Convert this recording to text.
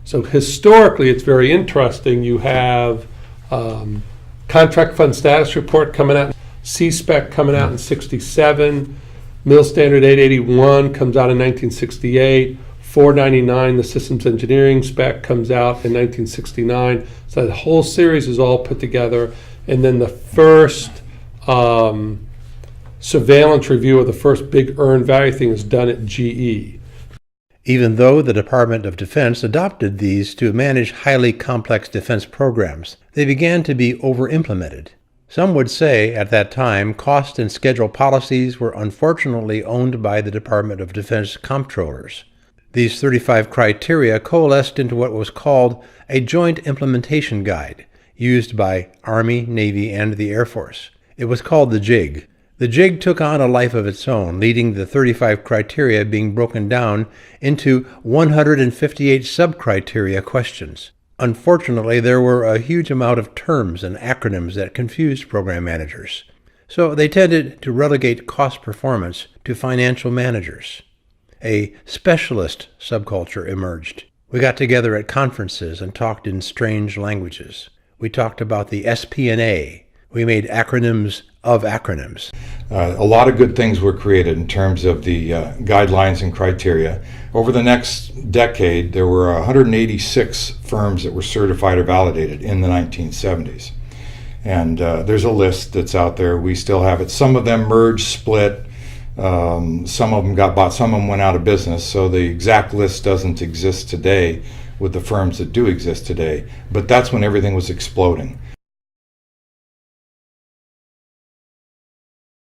So historically, it's very interesting. You have contract fund status report coming out, C-Spec coming out in 67, Mill Standard 881 comes out in 1968, 499, the systems engineering spec, comes out in 1969. So the whole series is all put together. And then the first surveillance review of the first big earned value thing is done at GE. Even though the Department of Defense adopted these to manage highly complex defense programs, they began to be over-implemented. Some would say at that time cost and schedule policies were unfortunately owned by the Department of Defense comptrollers. These 35 criteria coalesced into what was called a Joint Implementation Guide, used by Army, Navy, and the Air Force. It was called the JIG. The JIG took on a life of its own, leading the 35 criteria being broken down into 158 sub-criteria questions. Unfortunately, there were a huge amount of terms and acronyms that confused program managers, so they tended to relegate cost performance to financial managers. A specialist subculture emerged. We got together at conferences and talked in strange languages. We talked about the SP&A. We made acronyms of acronyms. A lot of good things were created in terms of the guidelines and criteria. Over the next decade, there were 186 firms that were certified or validated in the 1970s. And there's a list that's out there. We still have it. Some of them merged, split. Some of them got bought. Some of them went out of business. So the exact list doesn't exist today with the firms that do exist today. But that's when everything was exploding.